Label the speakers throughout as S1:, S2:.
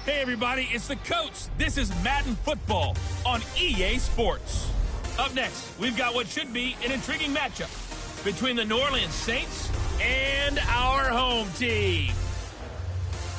S1: Hey everybody, it's the coach. This is Madden Football on EA Sports. Up next, we've got what should be an intriguing matchup between the New Orleans Saints and our home team.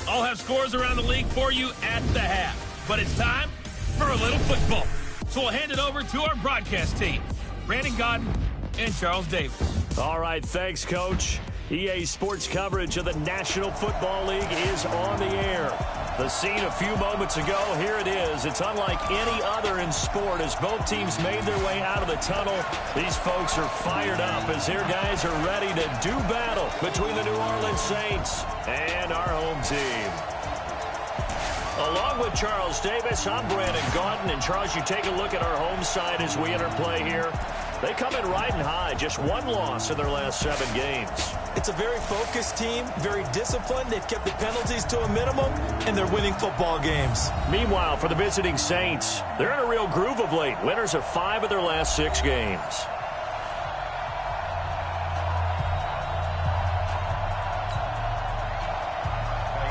S1: I'll have scores around the league for you at the half, but it's time for a little football. So we'll hand it over to our broadcast team, Brandon Godden and Charles Davis.
S2: All right, thanks, Coach. EA Sports coverage of the National Football League is on the air. The scene a few moments ago, here it is. It's unlike any other in sport as both teams made their way out of the tunnel. These folks are fired up as their guys are ready to do battle between the New Orleans Saints and our home team. Along with Charles Davis, I'm Brandon Gaudin. And Charles, you take a look at our home side as we enter play here. They come in riding high, just one loss in their last 7 games.
S3: It's a very focused team, very disciplined. They've kept the penalties to a minimum, and they're winning football games.
S2: Meanwhile, for the visiting Saints, they're in a real groove of late. Winners of 5 of their last 6 games.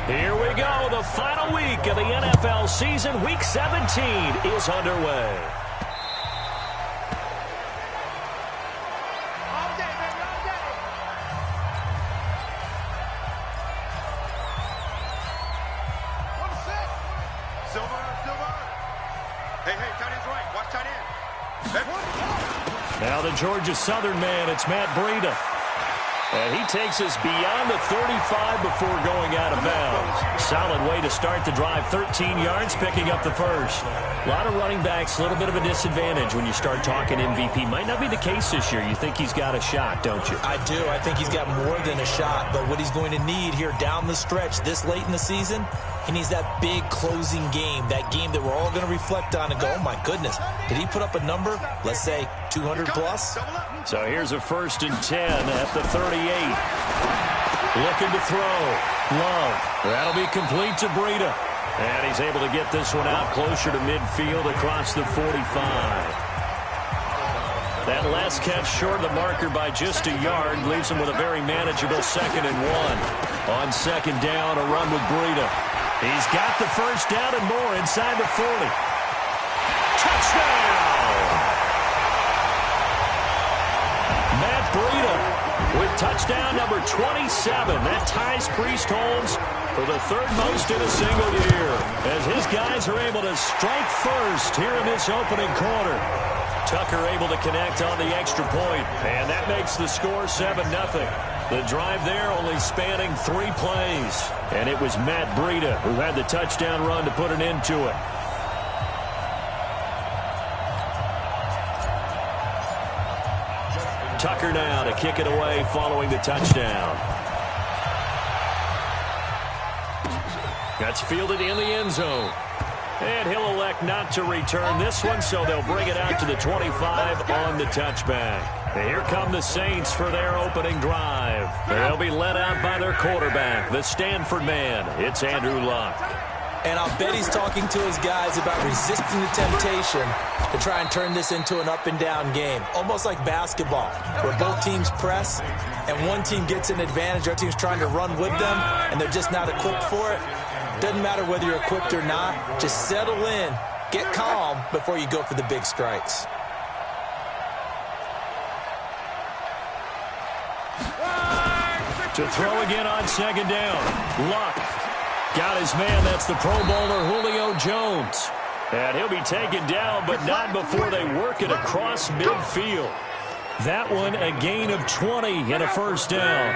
S2: Here we go. The final week of the NFL season. Week 17 is underway. Now the Georgia Southern man, it's Matt Breida. And he takes us beyond the 35 before going out of bounds. Solid way to start the drive, 13 yards, picking up the first. A lot of running backs, a little bit of a disadvantage when you start talking MVP. Might not be the case this year. You think he's got a shot, don't you?
S3: I do. I think he's got more than a shot. But what he's going to need here down the stretch this late in the season, he needs that big closing game, that game that we're all going to reflect on and go, oh, my goodness, did he put up a number, let's say, 200 plus?
S2: So here's a 1st and 10 at the 38. Looking to throw. Love. That'll be complete to Breida. And he's able to get this one out closer to midfield across the 45. That last catch short of the marker by just a yard leaves him with a very manageable 2nd and 1. On 2nd down, a run with Breida. He's got the first down and more inside the 40. Touchdown! Matt Breida with touchdown number 27. That ties Priest Holmes for the 3rd most in a single year as his guys are able to strike first here in this opening quarter. Tucker able to connect on the extra point, and that makes the score 7-0. The drive there only spanning 3 plays, and it was Matt Breida who had the touchdown run to put an end to it. Tucker now to kick it away following the touchdown. That's fielded in the end zone. And he'll elect not to return this one, so they'll bring it out to the 25 on the touchback. And here come the Saints for their opening drive. They'll be led out by their quarterback, the Stanford man. It's Andrew Luck.
S3: And I'll bet he's talking to his guys about resisting the temptation to try and turn this into an up-and-down game. Almost like basketball, where both teams press, and one team gets an advantage, our team's trying to run with them, and they're just not equipped for it. Doesn't matter whether you're equipped or not. Just settle in, get calm before you go for the big strikes.
S2: To throw again on 2nd down. Luck got his man. That's the Pro Bowler Julio Jones. And he'll be taken down, but not before they work it across midfield. That one a gain of 20 and a 1st down.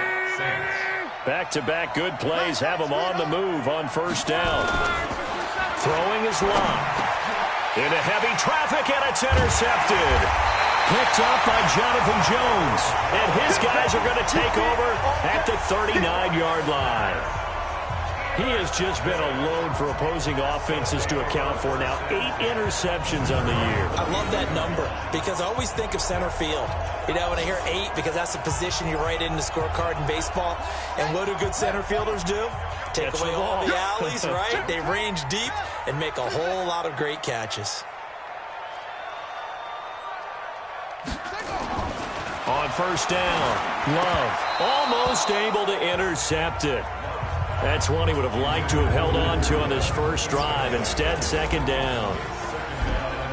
S2: Back-to-back good plays have him on the move on 1st down. Throwing his Luck. Into heavy traffic, and it's intercepted. Picked up by Jonathan Jones. And his guys are going to take over at the 39-yard line. He has just been a load for opposing offenses to account for now. 8 interceptions on the year.
S3: I love that number because I always think of center field. You know, when I hear 8, because that's the position you write in the scorecard in baseball. And what do good center fielders do? Take away all the alleys, right? They range deep and make a whole lot of great catches.
S2: On 1st down, Love almost able to intercept it. That's one he would have liked to have held on to on this first drive. Instead, second down.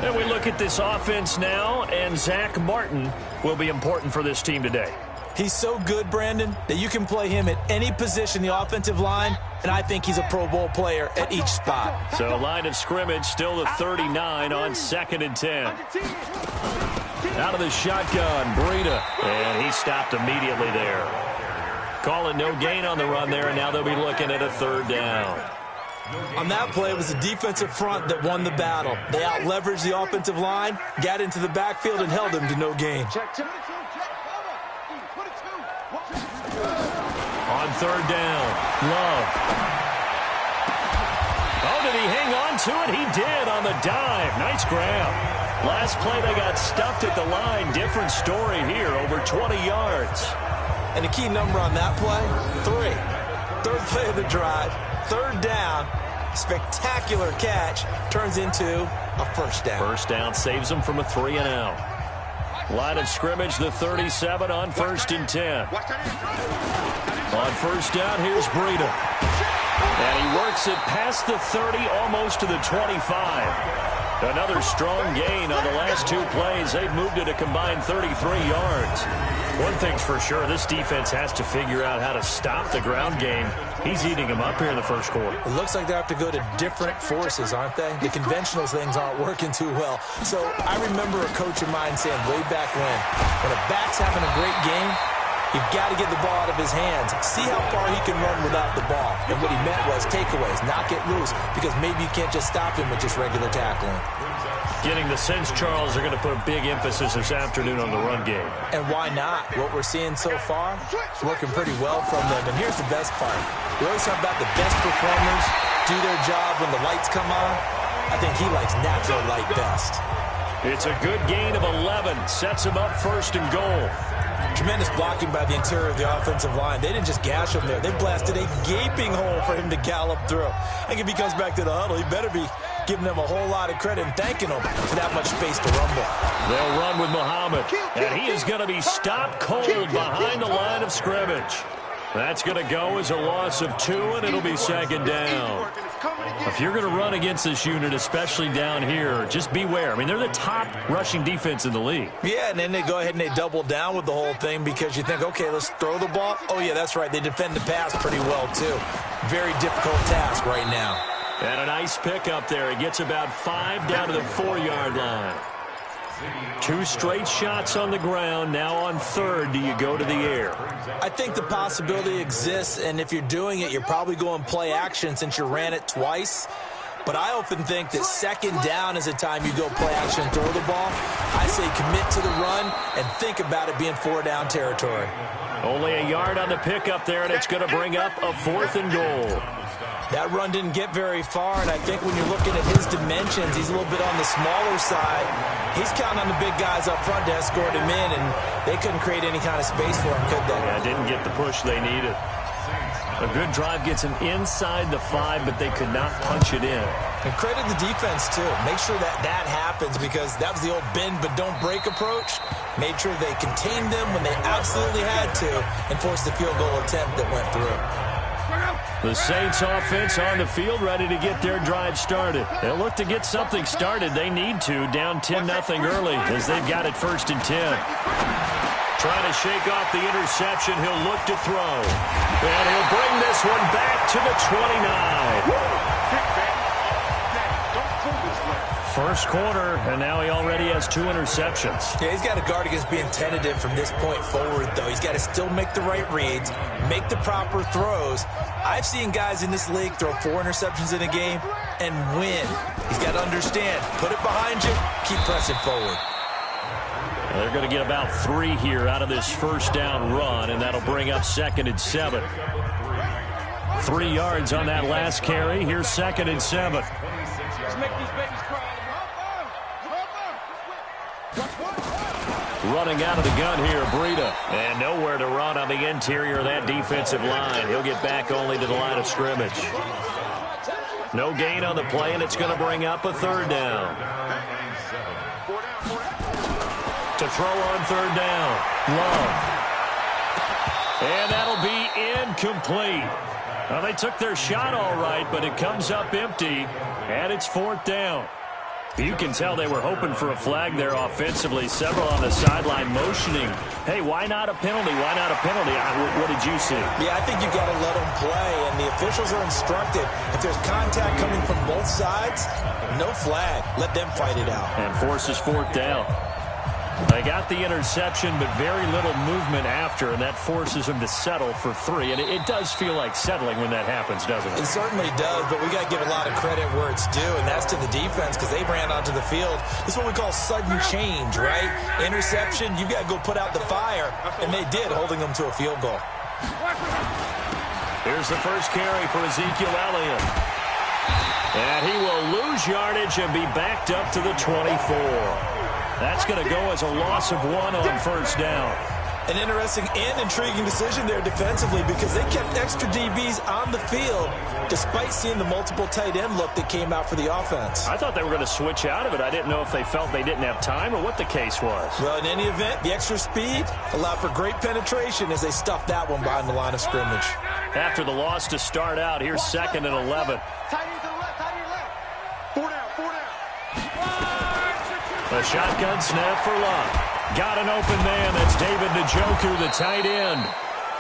S2: And we look at this offense now, and Zach Martin will be important for this team today.
S3: He's so good, Brandon, that you can play him at any position in the offensive line, and I think he's a Pro Bowl player at each spot.
S2: So line of scrimmage still the 39 on 2nd and 10. Out of the shotgun, Breida, and he stopped immediately there. Calling no gain on the run there, and now they'll be looking at a 3rd down.
S3: On that play, it was the defensive front that won the battle. They out-leveraged the offensive line, got into the backfield, and held him to no gain.
S2: On 3rd down, Love. Oh, did he hang on to it? He did on the dive. Nice grab. Last play, they got stuffed at the line. Different story here, over 20 yards.
S3: And the key number on that play, 3. 3rd play of the drive, 3rd down, spectacular catch, turns into a 1st down.
S2: 1st down saves them from a 3-and-out. Line of scrimmage, the 37 on 1st and 10. On 1st down, here's Breida. And he works it past the 30, almost to the 25. Another strong gain on the last 2 plays. They've moved it a combined 33 yards. One thing's for sure, this defense has to figure out how to stop the ground game. He's eating them up here in the first quarter.
S3: It looks like they have to go to different forces, aren't they? The conventional things aren't working too well. So I remember a coach of mine saying way back when a back's having a great game, you've got to get the ball out of his hands. See how far he can run without the ball. And what he meant was takeaways, knock it loose, because maybe you can't just stop him with just regular tackling.
S2: Getting the sense, Charles, they're going to put a big emphasis this afternoon on the run game.
S3: And why not? What we're seeing so far is working pretty well from them. And here's the best part. We always talk about the best performers do their job when the lights come on. I think he likes natural light best.
S2: It's a good gain of 11. Sets him up 1st and goal.
S3: Tremendous blocking by the interior of the offensive line. They didn't just gash him there. They blasted a gaping hole for him to gallop through. I think if he comes back to the huddle, he better be giving them a whole lot of credit and thanking them for that much space to rumble.
S2: They'll run with Muhammad, and he is going to be stopped cold behind the line of scrimmage. That's going to go as a loss of 2, and it'll be 2nd down. If you're going to run against this unit, especially down here, just beware. I mean, they're the top rushing defense in the league.
S3: Yeah, and then they go ahead and they double down with the whole thing because you think, okay, let's throw the ball. Oh, yeah, that's right. They defend the pass pretty well, too. Very difficult task right now.
S2: And a nice pickup there. He gets about 5 down to the 4-yard line. 2 straight shots on the ground. Now on 3rd, do you go to the air?
S3: I think the possibility exists, and if you're doing it, you're probably going play action since you ran it twice. But I often think that 2nd down is a time you go play action and throw the ball. I say commit to the run and think about it being 4-down territory.
S2: Only a yard on the pickup there, and it's going to bring up a 4th and goal.
S3: That run didn't get very far, and I think when you're looking at his dimensions, he's a little bit on the smaller side. He's counting on the big guys up front to escort him in, and they couldn't create any kind of space for him, could they?
S2: Yeah, didn't get the push they needed. A good drive gets him inside the 5, but they could not punch it in.
S3: And credit the defense, too. Make sure that happens, because that was the old bend but don't break approach. Made sure they contained them when they absolutely had to and forced the field goal attempt that went through.
S2: The Saints offense on the field, ready to get their drive started. They'll look to get something started. They need to, down 10-0 early, as they've got it 1st and 10. Trying to shake off the interception. He'll look to throw. And he'll bring this one back to the 29. First quarter, and now he already has 2 interceptions.
S3: Yeah, he's got to guard against being tentative from this point forward, though. He's got to still make the right reads, make the proper throws. I've seen guys in this league throw 4 interceptions in a game and win. He's got to understand, put it behind you, keep pressing forward.
S2: They're going to get about 3 here out of this 1st down run, and that'll bring up 2nd and 7. 3 yards on that last carry. Here's 2nd and 7. Running out of the gun here, Breida. And nowhere to run on the interior of that defensive line. He'll get back only to the line of scrimmage. No gain on the play, and it's going to bring up a 3rd down. To throw on 3rd down, Love. And that'll be incomplete. Well, they took their shot all right, but it comes up empty, and it's 4th down. You can tell they were hoping for a flag there offensively. Several on the sideline motioning, hey, why not a penalty? Why not a penalty? What did you see?
S3: Yeah, I think you got to let them play, and the officials are instructed. If there's contact coming from both sides, no flag. Let them fight it out.
S2: And forces 4th down. They got the interception, but very little movement after, and that forces them to settle for 3. And it does feel like settling when that happens, doesn't it?
S3: It certainly does, but we got to give a lot of credit where it's due, and that's to the defense because they ran onto the field. This is what we call sudden change, right? Interception, you got to go put out the fire, and they did, holding them to a field goal.
S2: Here's the first carry for Ezekiel Elliott. And he will lose yardage and be backed up to the 24. That's going to go as a loss of 1 on 1st down.
S3: An interesting and intriguing decision there defensively because they kept extra DBs on the field despite seeing the multiple tight end look that came out for the offense.
S2: I thought they were going to switch out of it. I didn't know if they felt they didn't have time or what the case was.
S3: Well, in any event, the extra speed allowed for great penetration as they stuffed that one behind the line of scrimmage.
S2: After the loss to start out, here's 2nd and 11. A shotgun snap for Luck. Got an open man. That's David Njoku, the tight end.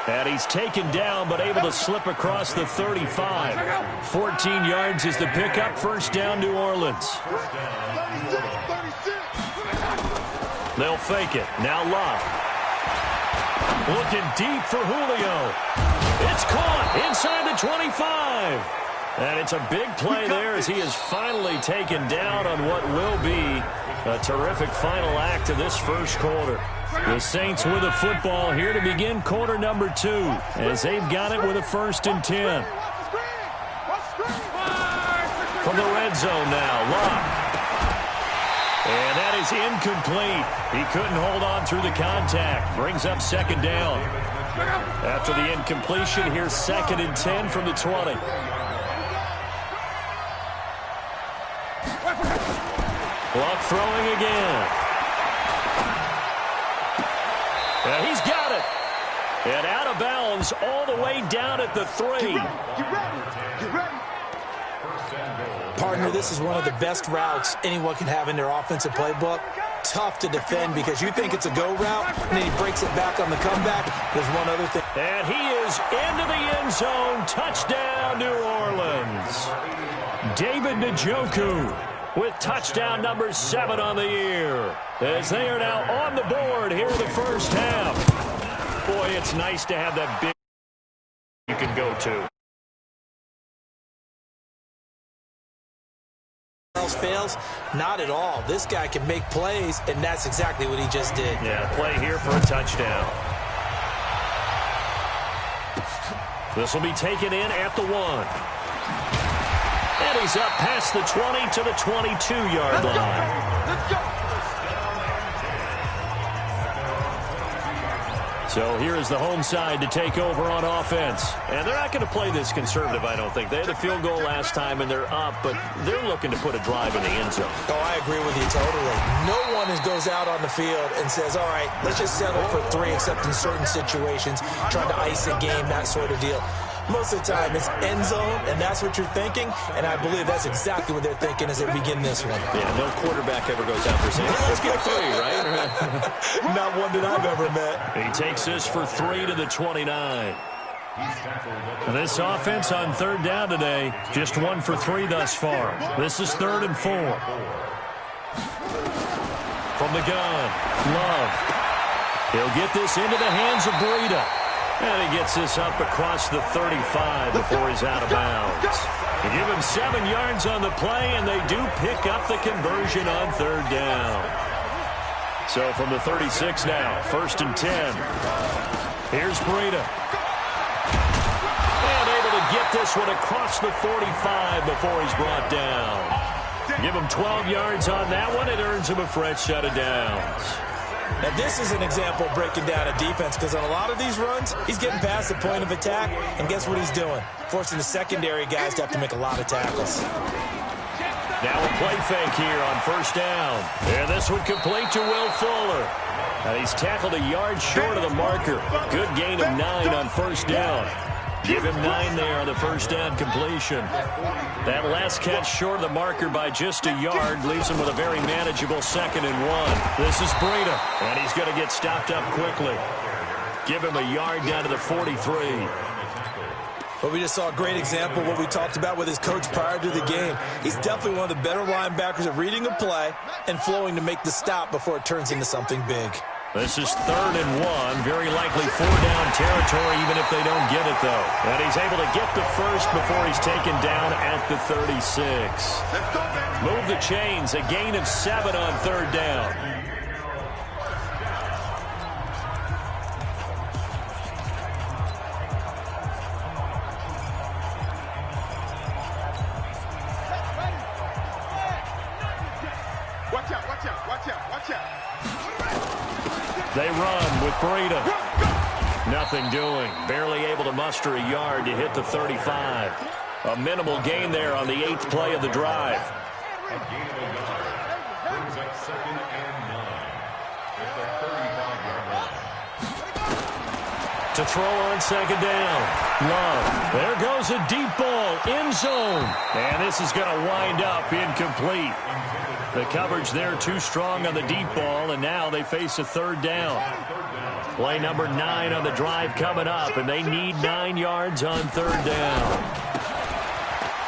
S2: And he's taken down but able to slip across the 35. 14 yards is the pickup. 1st down, New Orleans. They'll fake it. Now Luck. Looking deep for Julio. It's caught inside the 25. And it's a big play there as he is finally taken down on what will be a terrific final act of this first quarter. The Saints with the football here to begin quarter number 2 as they've got it with a 1st and 10. From the red zone now, Luck. And that is incomplete. He couldn't hold on through the contact. Brings up 2nd down. After the incompletion, here's 2nd and 10 from the 20. Luck throwing again. And he's got it. And out of bounds all the way down at the 3.
S4: Get ready.
S3: Partner, this is one of the best routes anyone can have in their offensive playbook. Tough to defend because you think it's a go route, and then he breaks it back on the comeback. There's one other thing.
S2: And he is into the end zone. Touchdown, New Orleans. David Njoku with touchdown number 7 on the year, as they are now on the board here in the first half. Boy, it's nice to have that big you can go to.
S3: Else fails? Not at all. This guy can make plays, and that's exactly what he just did.
S2: Yeah, play here for a touchdown. This will be taken in at the 1. And he's up past the 20 to the 22-yard line.
S4: Let's go.
S2: So here is the home side to take over on offense. And they're not going to play this conservative, I don't think. They had a field goal last time, and they're up, but they're looking to put a drive in the end zone.
S3: Oh, I agree with you totally. No one goes out on the field and says, all right, let's just settle for 3, except in certain situations, trying to ice a game, that sort of deal. Most of the time, it's end zone, and that's what you're thinking, and I believe that's exactly what they're thinking as they begin this one.
S2: Yeah, no quarterback ever goes out there saying, let's get 3, right?
S3: Not one that I've ever met.
S2: He takes this for 3 to the 29. And this offense on 3rd down today, just 1 for 3 thus far. This is 3rd and 4. From the gun, Love. He'll get this into the hands of Breida. And he gets this up across the 35 before he's out of bounds. They give him 7 yards on the play, and they do pick up the conversion on 3rd down. So from the 36 now, 1st and 10. Here's Breida. And able to get this one across the 45 before he's brought down. Give him 12 yards on that one. It earns him a fresh set of downs.
S3: Now, this is an example of breaking down a defense because on a lot of these runs, he's getting past the point of attack, and guess what he's doing? Forcing the secondary guys to have to make a lot of tackles.
S2: Now a play fake here on 1st down. And this one complete to Will Fuller. And he's tackled a yard short of the marker. Good gain of 9 on 1st down. Give him 9 there on the first down completion. That last catch short of the marker by just a yard leaves him with a very manageable 2nd and 1. This is Breida, and he's going to get stopped up quickly. Give him a yard down to the 43.
S3: But we just saw a great example of what we talked about with his coach prior to the game. He's definitely one of the better linebackers at reading a play and flowing to make the stop before it turns into something big.
S2: This is 3rd and 1. Very likely 4-down territory, even if they don't get it, though. And he's able to get the first before he's taken down at the 36. Move the chains. A gain of 7 on 3rd down. They run with Breida. Nothing doing. Barely able to muster a yard to hit the 35. A minimal gain there on the 8th play of the drive. To throw on 2nd down. Love. There goes a deep ball. End zone. And this is going to wind up incomplete. The coverage there too strong on the deep ball, and now they face a 3rd down. Play number 9 on the drive coming up, and they need 9 yards on 3rd down.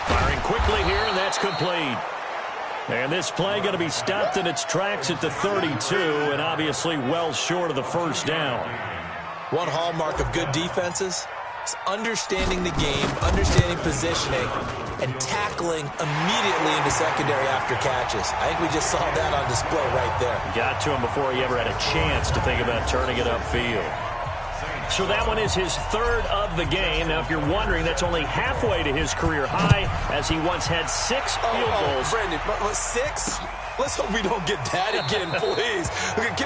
S2: Firing quickly here, and that's complete. And this play going to be stopped in its tracks at the 32, and obviously well short of the 1st down.
S3: One hallmark of good defenses is understanding the game, understanding positioning, and tackling immediately into secondary after catches. I think we just saw that on display right there.
S2: Got to him before he ever had a chance to think about turning it upfield. So that one is his 3rd of the game. Now, if you're wondering, that's only halfway to his career high, as he once had 6 field goals.
S3: Brandon, but 6? Let's hope we don't get that again, please.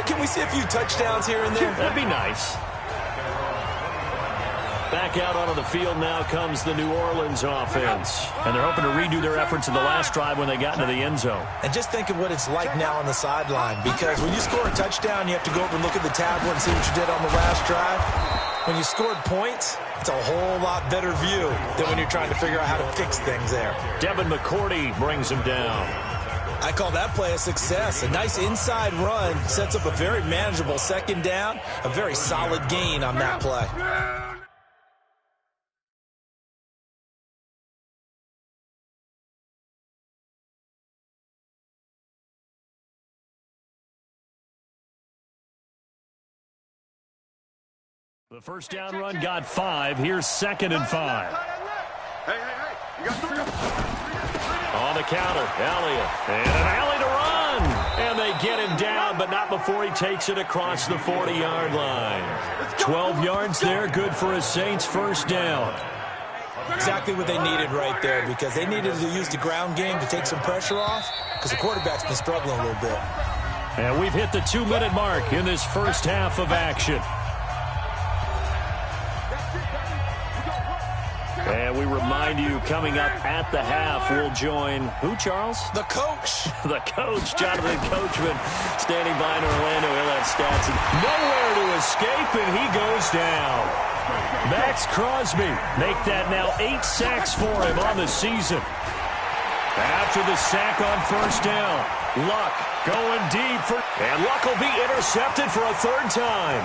S3: Can we see a few touchdowns here and there?
S2: That'd be nice. Back out onto the field now comes the New Orleans offense. And they're hoping to redo their efforts in the last drive when they got into the end zone.
S3: And just think of what it's like now on the sideline. Because when you score a touchdown, you have to go over and look at the tablet and see what you did on the last drive. When you scored points, it's a whole lot better view than when you're trying to figure out how to fix things there.
S2: Devin McCourty brings him down.
S3: I call that play a success. A nice inside run sets up a very manageable 2nd down. A very solid gain on that play.
S2: The first down run got 5. Here's 2nd and 5.
S4: Hey, you got 3.
S2: On the counter, Elliott. And an alley to run. And they get him down, but not before he takes it across the 40-yard line. 12 yards there, good for a Saints first down.
S3: Exactly what they needed right there, because they needed to use the ground game to take some pressure off, because the quarterback's been struggling a little bit.
S2: And we've hit the 2-minute mark in this first half of action. And we remind you, coming up at the half, we'll join who, Charles?
S3: The coach.
S2: The coach, Jonathan Coachman, standing by in Orlando. He'll have stats. Nowhere to escape, and he goes down. Max Crosby make that now 8 sacks for him on the season. After the sack on first down, Luck going deep and Luck will be intercepted for a 3rd time.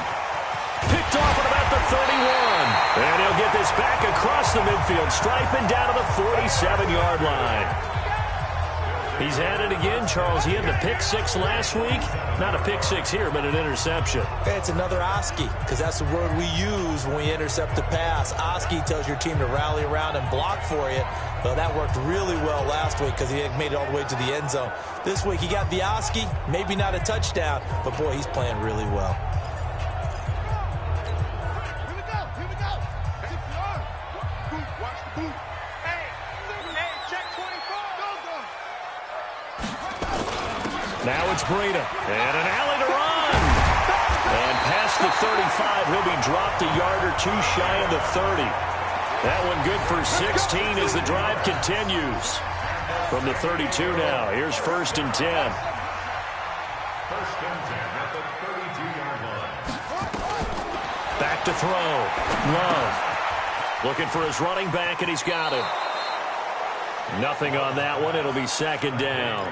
S2: Picked off at about the 31. And he'll get this back across the midfield stripe and down to the 47-yard line. He's at it again, Charles. He had the pick 6 last week. Not a pick 6 here, but an interception.
S3: Hey, it's another Oski, because that's the word we use when we intercept the pass. Oski tells your team to rally around and block for you. Well, that worked really well last week because he had made it all the way to the end zone. This week, he got the Oski, maybe not a touchdown, but, boy, he's playing really well.
S2: Now it's Breida. And an alley to run. And past the 35, he'll be dropped a yard or 2 shy of the 30. That one good for 16 as the drive continues. From the 32 now, here's 1st and 10.
S5: 1st and 10 at the 32-yard line.
S2: Back to throw. Love. Looking for his running back, and he's got him. Nothing on that one. It'll be second down.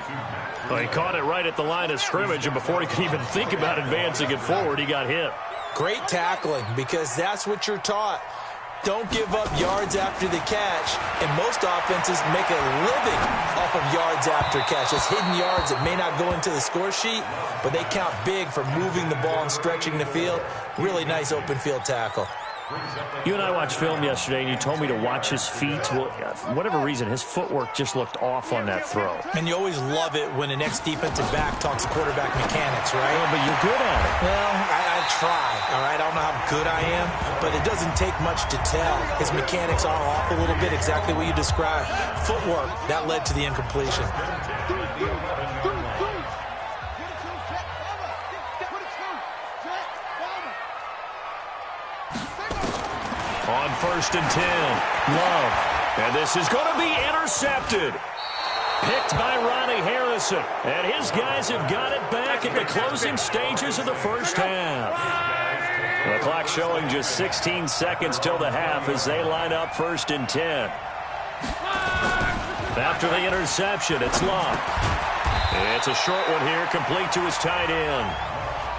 S2: Well, he caught it right at the line of scrimmage, and before he could even think about advancing it forward, he got hit.
S3: Great tackling, because that's what you're taught. Don't give up yards after the catch, and most offenses make a living off of yards after catch. It's hidden yards that may not go into the score sheet, but they count big for moving the ball and stretching the field. Really nice open field tackle.
S2: You and I watched film yesterday, and you told me to watch his feet. Well, for whatever reason, his footwork just looked off on that throw.
S3: And you always love it when the next defensive back talks quarterback mechanics, right?
S2: Well, but you're good at it.
S3: Well, I try, all right? I don't know how good I am, but it doesn't take much to tell. His mechanics are off a little bit, exactly what you described. Footwork, that led to the incompletion.
S2: On 1st and 10, Love. And this is going to be intercepted. Picked by Ronnie Harrison. And his guys have got it back at the closing stages of the first half. The clock showing just 16 seconds till the half as they line up 1st and 10. After the interception, it's Love. It's a short one here, complete to his tight end.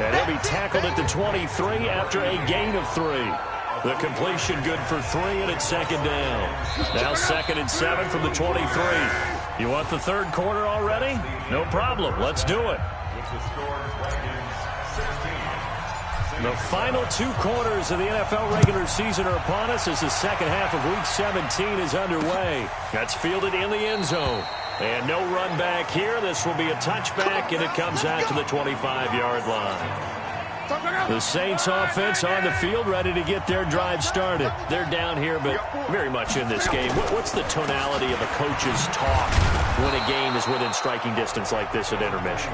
S2: And he'll be tackled at the 23 after a gain of 3. The completion good for 3, and it's second down. Now 2nd and 7 from the 23. You want the third quarter already? No problem. Let's do it. The final 2 quarters of the NFL regular season are upon us as the second half of Week 17 is underway. That's fielded in the end zone. And no run back here. This will be a touchback, and it comes out to the 25-yard line. The Saints offense on the field, ready to get their drive started. They're down here, but very much in this game. What's the tonality of a coach's talk when a game is within striking distance like this at intermission?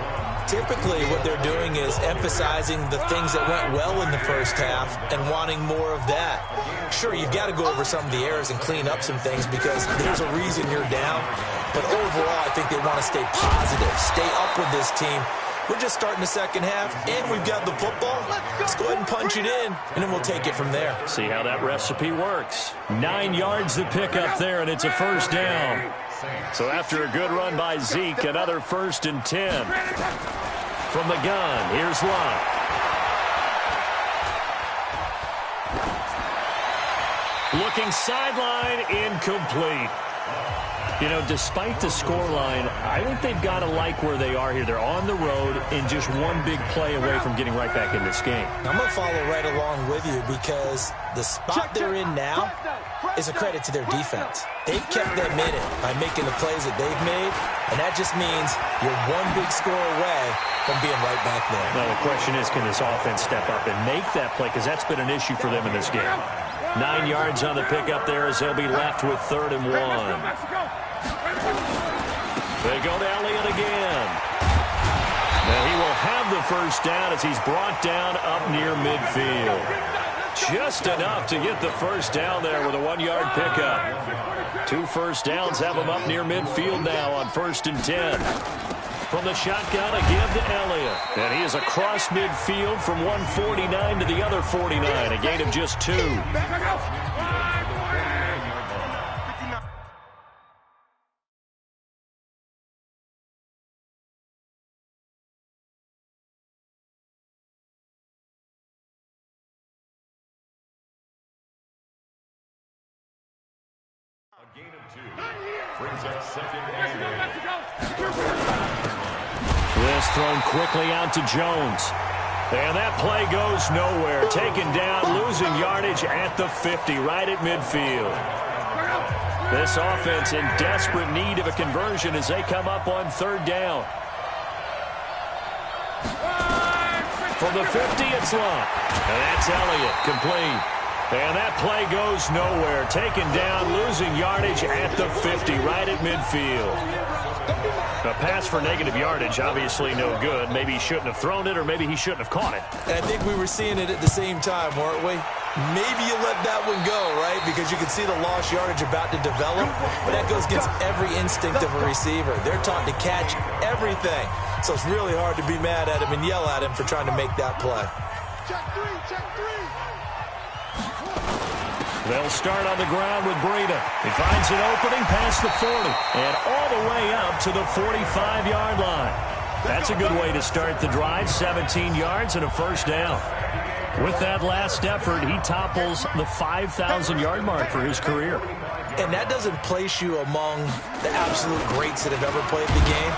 S3: Typically, what they're doing is emphasizing the things that went well in the first half and wanting more of that. Sure, you've got to go over some of the errors and clean up some things because there's a reason you're down. But overall, I think they want to stay positive, stay up with this team. We're just starting the second half, and we've got the football. Let's go ahead and punch it in, and then we'll take it from there.
S2: See how that recipe works. 9 yards to pick up there, and it's a first down. So after a good run by Zeke, another 1st and 10. From the gun, here's Love. Looking sideline, incomplete. You know, despite the scoreline, I think they've got to like where they are here. They're on the road and just one big play away from getting right back in this game.
S3: I'm going to follow right along with you because the spot they're in now is a credit to their defense. They've kept them in it by making the plays that they've made, and that just means you're one big score away from being right back there.
S2: Now, the question is, can this offense step up and make that play? Because that's been an issue for them in this game. 9 yards on the pickup there as they'll be left with 3rd and 1. They go to Elliott again. Now he will have the first down as he's brought down up near midfield. Just enough to get the first down there with a 1-yard pickup. 2 first downs have him up near midfield now on 1st and 10. From the shotgun, a give to Elliott. And he is across midfield from 149 to the other 49, a gain of just 2.
S5: A gain of 2. Brings up 2nd and 8.
S2: This thrown quickly out to Jones. And that play goes nowhere. Taken down, losing yardage at the 50, right at midfield. This offense in desperate need of a conversion as they come up on 3rd down. From the 50, it's Love. And that's Elliott, complete. And that play goes nowhere. Taken down, losing yardage at the 50, right at midfield. A pass for negative yardage, obviously no good. Maybe he shouldn't have thrown it, or maybe he shouldn't have caught it.
S3: And I think we were seeing it at the same time, weren't we? Maybe you let that one go, right? Because you can see the lost yardage about to develop. But that goes against every instinct of a receiver. They're taught to catch everything. So it's really hard to be mad at him and yell at him for trying to make that play.
S2: They'll start on the ground with Breida. He finds an opening past the 40 and all the way up to the 45-yard line. That's a good way to start the drive, 17 yards and a first down. With that last effort, he topples the 5,000-yard mark for his career.
S3: And that doesn't place you among the absolute greats that have ever played the game,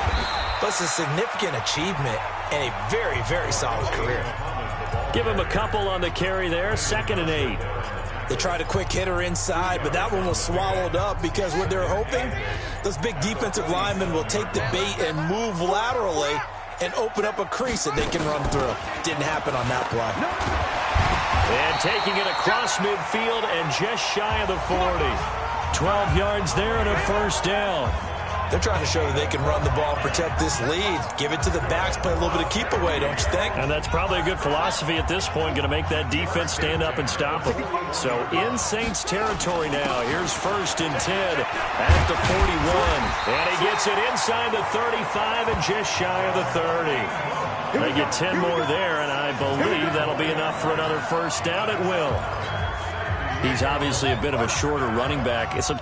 S3: but it's a significant achievement and a very, very solid career.
S2: Give him a couple on the carry there, 2nd and 8.
S3: They tried a quick hitter inside, but that one was swallowed up because what they're hoping, those big defensive linemen will take the bait and move laterally and open up a crease that they can run through. Didn't happen on that play.
S2: And taking it across midfield and just shy of the 40. 12 yards there and a first down.
S3: They're trying to show that they can run the ball, protect this lead, give it to the backs, play a little bit of keep away, don't you think?
S2: And that's probably a good philosophy at this point, going to make that defense stand up and stop them. So in Saints territory now, here's 1st and 10 at the 41. And he gets it inside the 35 and just shy of the 30. They get 10 more there, and I believe that'll be enough for another first down. It will. He's obviously a bit of a shorter running back. It's a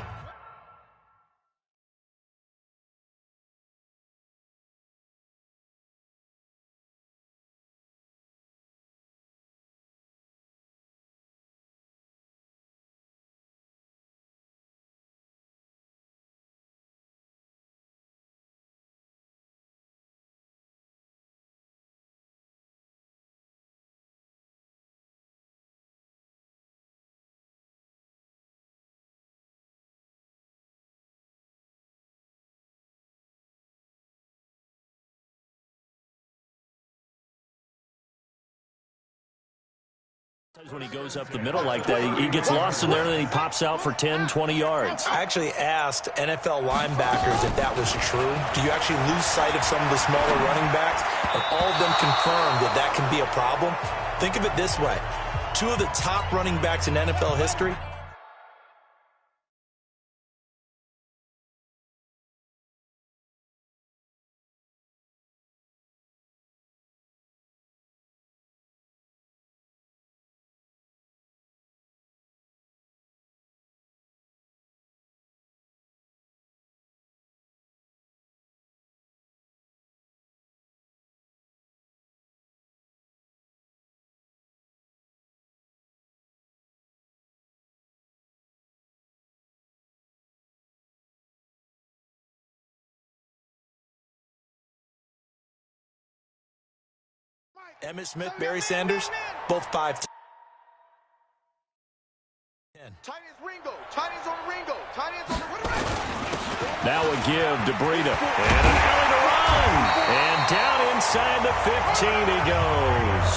S2: when he goes up the middle like that, he gets lost in there, and then he pops out for 10, 20 yards.
S3: I actually asked NFL linebackers if that was true. Do you actually lose sight of some of the smaller running backs? And all of them confirmed that that can be a problem. Think of it this way. 2 of the top running backs in NFL history Emmitt Smith, Barry Sanders, both 5'10".
S4: Tight ends Ringo. Tight ends on Ringo. Tight ends on the
S2: Now a give to Breida. And an alley to run. And down inside the 15 he goes.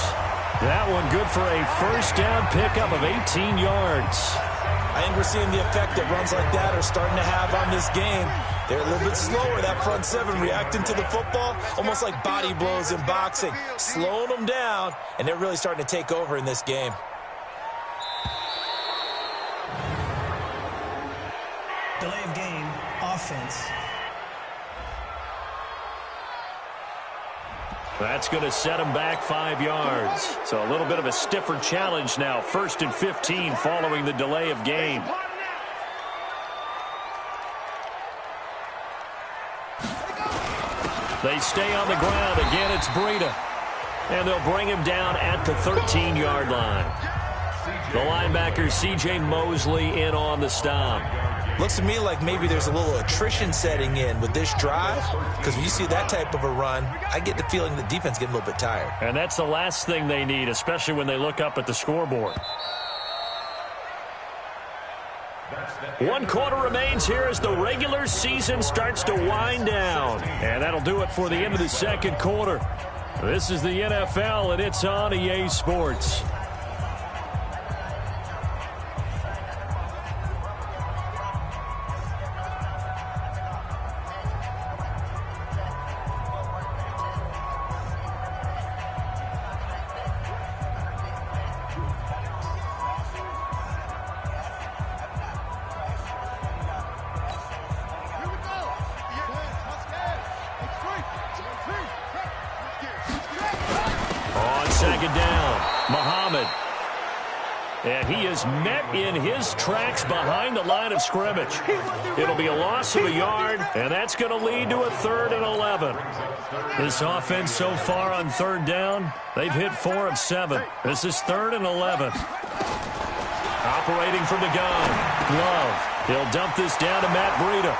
S2: That one good for a first down pickup of 18 yards.
S3: I think we're seeing the effect that runs like that are starting to have on this game. They're a little bit slower, that front seven, reacting to the football, almost like body blows in boxing, slowing them down, and they're really starting to take over in this game.
S6: Delay of game, offense.
S2: That's going to set him back 5 yards. So a little bit of a stiffer challenge now. 1st and 15 following the delay of game. They stay on the ground. Again, it's Breida. And they'll bring him down at the 13-yard line. The linebacker, C.J. Mosley, in on the stop.
S3: Looks to me like maybe there's a little attrition setting in with this drive, because when you see that type of a run, I get the feeling the defense getting a little bit tired.
S2: And that's the last thing they need, especially when they look up at the scoreboard. 1 quarter remains here as the regular season starts to wind down. And that'll do it for the end of the second quarter. This is the NFL, and it's on EA Sports. And he is met in his tracks behind the line of scrimmage. It'll be a loss of a yard, and that's going to lead to a 3rd and 11. This offense so far on 3rd down, they've hit 4 of 7. This is 3rd and 11. Operating from the gun, Love. He'll dump this down to Matt Breida.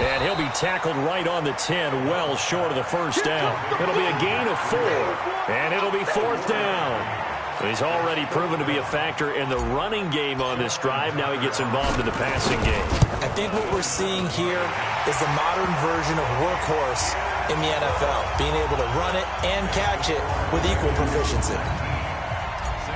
S2: And he'll be tackled right on the 10, well short of the first down. It'll be a gain of 4, and it'll be 4th down. He's already proven to be a factor in the running game on this drive. Now he gets involved in the passing game.
S3: I think what we're seeing here is the modern version of workhorse in the NFL, being able to run it and catch it with equal proficiency.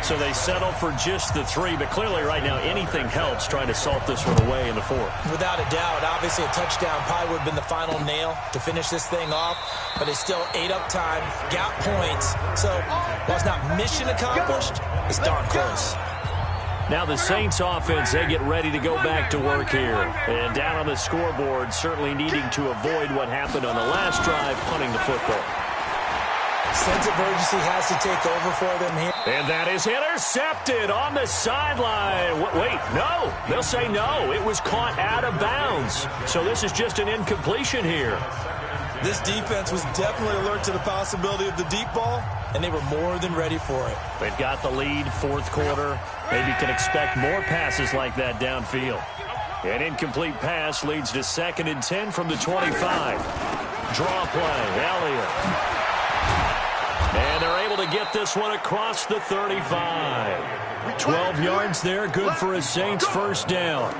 S2: So they settle for just the 3, but clearly right now anything helps trying to salt this one away in the 4th.
S3: Without a doubt, obviously a touchdown probably would have been the final nail to finish this thing off, but it's still ate up time, got points. So while it's not mission accomplished, it's darn close.
S2: Now the Saints offense, they get ready to go back to work here. And down on the scoreboard, certainly needing to avoid what happened on the last drive, punting the football.
S3: Sense of urgency has to take over for them here.
S2: And that is intercepted on the sideline. Wait, no. They'll say no. It was caught out of bounds. So this is just an incompletion here.
S3: This defense was definitely alert to the possibility of the deep ball, and they were more than ready for it.
S2: They've got the lead, 4th quarter. Maybe can expect more passes like that downfield. An incomplete pass leads to 2nd and 10 from the 25. Draw play, Elliott. And they're able to get this one across the 35. 12 yards there, good for a Saints first down.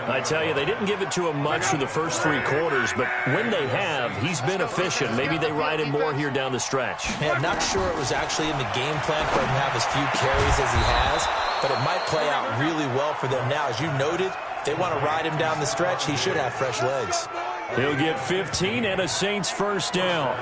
S2: I tell you, they didn't give it to him much for the first 3 quarters, but when they have, he's been efficient. Maybe they ride him more here down the stretch.
S3: Yeah, I'm not sure it was actually in the game plan for him to have as few carries as he has, but it might play out really well for them now. As you noted, if they want to ride him down the stretch, he should have fresh legs.
S2: He'll get 15 and a Saints first down.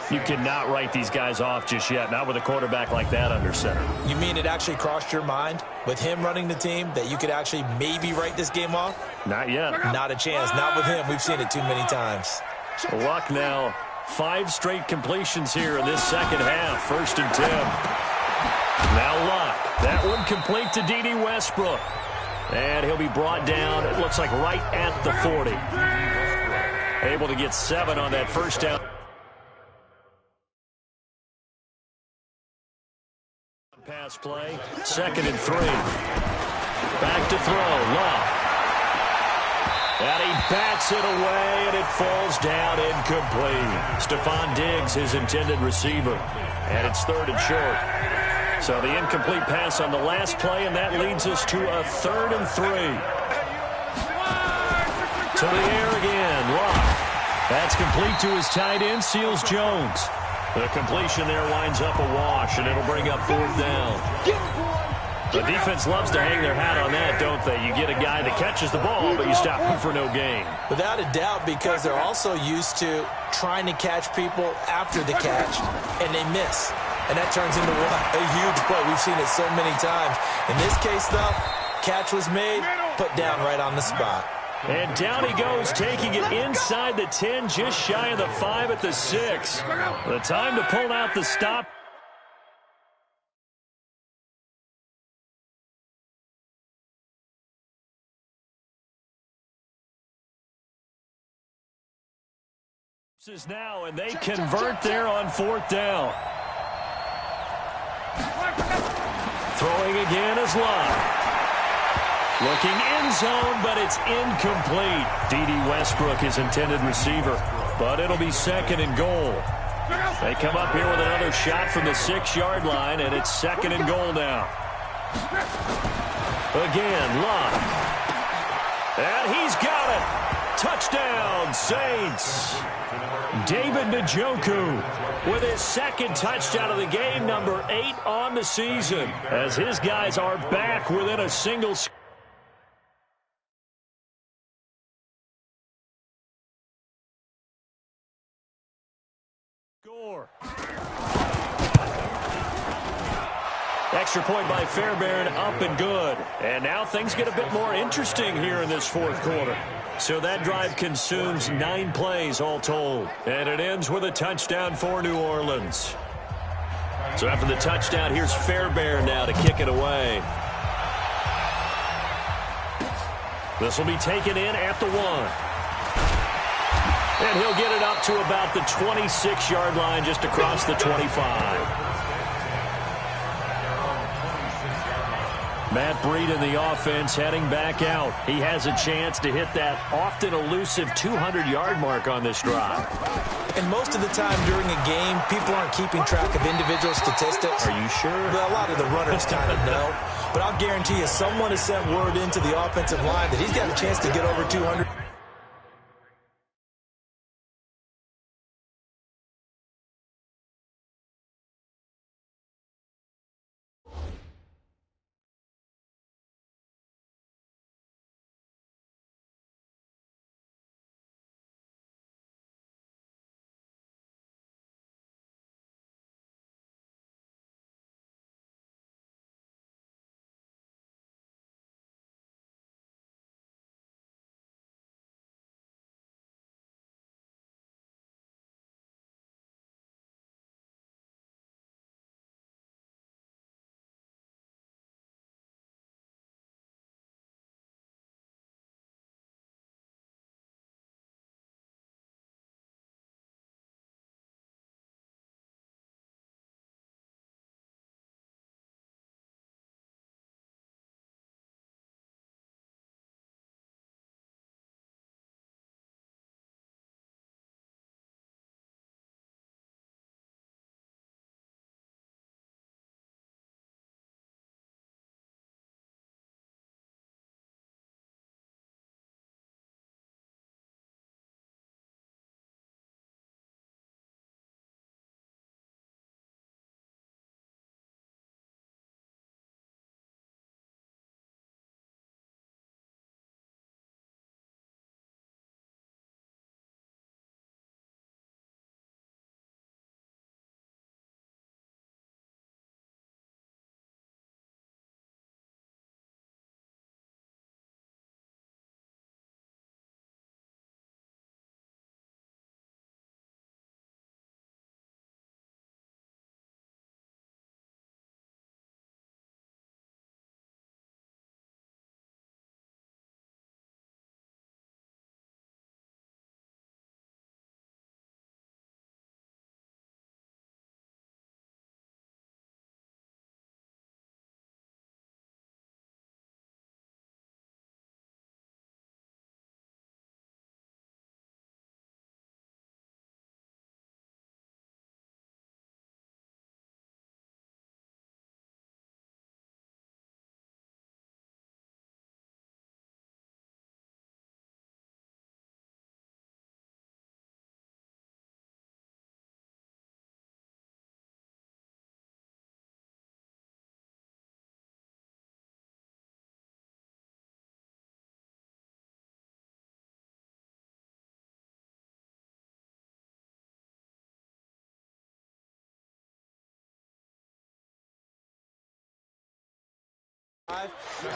S2: You cannot write these guys off just yet, not with a quarterback like that under center.
S3: You mean it actually crossed your mind with him running the team that you could actually maybe write this game off?
S2: Not yet.
S3: Not a chance. Not with him. We've seen it too many times.
S2: Luck now. 5 straight completions here in this second half. 1st and 10. Now Luck. That one complete to D.D. Westbrook. And he'll be brought down, it looks like right at the 40. Able to get 7 on that first down. Pass play, 2nd and 3. Back to throw, Luck. And he bats it away, and it falls down incomplete. Stephon Diggs, his intended receiver. And it's 3rd and short. So the incomplete pass on the last play, and that leads us to a 3rd and 3. To the air again, Luck. That's complete to his tight end, Seals Jones. The completion there winds up a wash, and it'll bring up 4th down. The defense loves to hang their hat on that, don't they? You get a guy that catches the ball, but you stop him for no gain.
S3: Without a doubt, because they're also used to trying to catch people after the catch, and they miss. And that turns into a huge play. We've seen it so many times. In this case, though, catch was made, put down right on the spot.
S2: And down he goes, taking it inside the 10, just shy of the 5 at the 6. The time to pull out the stop. Is now, and they convert there on 4th down. Throwing again is Luck. Looking end zone, but it's incomplete. D.D. Westbrook, his intended receiver. But it'll be 2nd and goal. They come up here with another shot from the 6-yard line, and it's 2nd and goal now. Again, Luck. And he's got it. Touchdown, Saints. David Njoku with his 2nd touchdown of the game, number 8 on the season, as his guys are back within a single score. Extra point by Fairbairn, up and good. And now things get a bit more interesting here in this 4th quarter. So that drive consumes 9 plays all told. And it ends with a touchdown for New Orleans. So after the touchdown, here's Fairbairn now to kick it away. This will be taken in at the 1. And he'll get it up to about the 26-yard line, just across the 25. Matt Breed in the offense heading back out. He has a chance to hit that often elusive 200-yard mark on this drive.
S3: And most of the time during a game, people aren't keeping track of individual statistics.
S2: Are you sure?
S3: Well, a lot of the runners kind of know. But I'll guarantee you someone has sent word into the offensive line that he's got a chance to get over 200.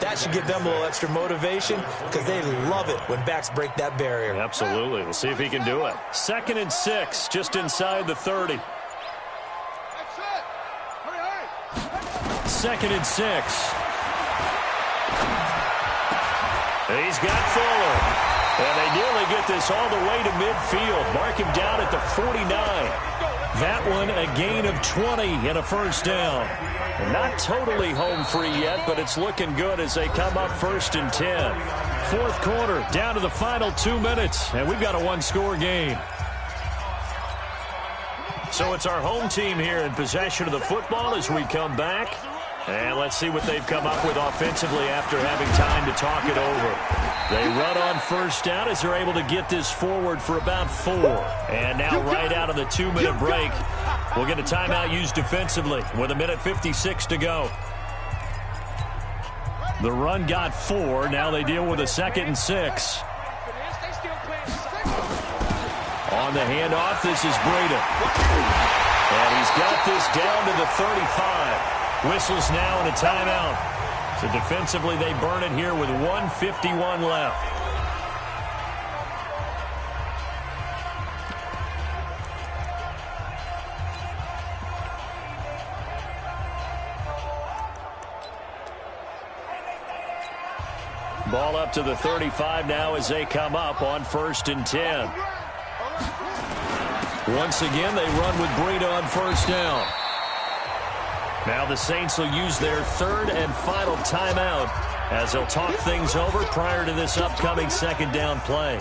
S3: That should give them a little extra motivation because they love it when backs break that barrier.
S2: Absolutely. We'll see if he can do it. 2nd and 6, just inside the 30. 2nd and 6. He's got Fuller. And they nearly get this all the way to midfield. Mark him down at the 49. That one a gain of 20 and a first down. Not totally home free yet, but it's looking good as they come up 1st and 10. 4th quarter, down to the final 2 minutes, and we've got a one-score game. So it's our home team here in possession of the football as we come back. And let's see what they've come up with offensively after having time to talk it over. They run on 1st down as they're able to get this forward for about 4. And now right out of the 2-minute break, we'll get a timeout used defensively with 1:56 to go. The run got 4. Now they deal with a 2nd and 6. On the handoff, this is Breida. And he's got this down to the 35. Whistles now and a timeout. So defensively, they burn it here with 1:51 left. Ball up to the 35 now as they come up on 1st and 10. Once again, they run with Breida on 1st down. Now the Saints will use their 3rd and final timeout as they'll talk things over prior to this upcoming 2nd down play.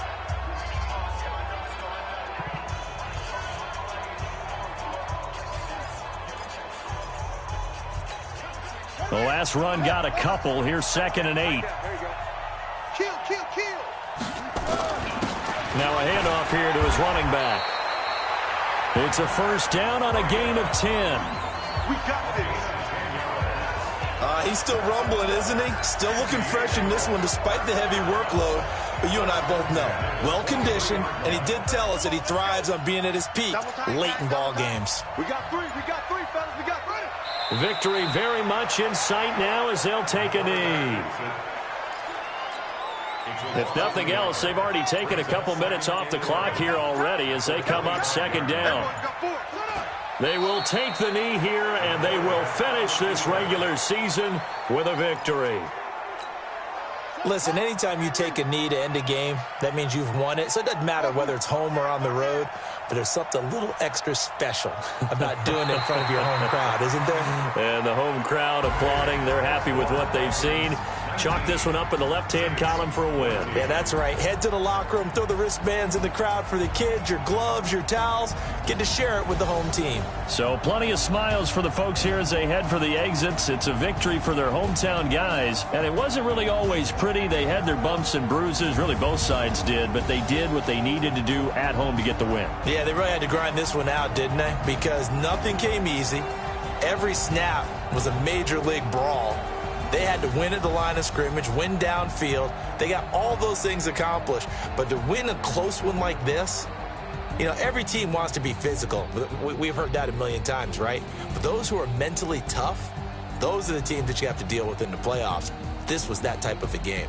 S2: The last run got a couple. Here's 2nd and 8.
S4: Kill, kill, kill.
S2: Now a handoff here to his running back. It's a 1st down on a gain of 10.
S4: We got this.
S3: He's still rumbling, isn't he? Still looking fresh in this one despite the heavy workload. But you and I both know, well-conditioned, and he did tell us that he thrives on being at his peak late in ball games.
S4: We got three, fellas, we got three.
S2: Victory very much in sight now as they'll take a knee. If nothing else, they've already taken a couple minutes off the clock here already as they come up 2nd down. They will take the knee here, and they will finish this regular season with a victory.
S3: Listen, anytime you take a knee to end a game, that means you've won it. So it doesn't matter whether it's home or on the road, but there's something a little extra special about doing it in front of your home crowd, isn't there?
S2: And the home crowd applauding. They're happy with what they've seen. Chalk this one up in the left-hand column for a win.
S3: Yeah, that's right. Head to the locker room, throw the wristbands in the crowd for the kids, your gloves, your towels. Get to share it with the home team.
S2: So plenty of smiles for the folks here as they head for the exits. It's a victory for their hometown guys. And it wasn't really always pretty. They had their bumps and bruises. Really, both sides did. But they did what they needed to do at home to get the win.
S3: Yeah, they really had to grind this one out, didn't they? Because nothing came easy. Every snap was a major league brawl. They had to win at the line of scrimmage, win downfield. They got all those things accomplished. But to win a close one like this, you know, every team wants to be physical. We've heard that a million times, right? But those who are mentally tough, those are the teams that you have to deal with in the playoffs. This was that type of a game.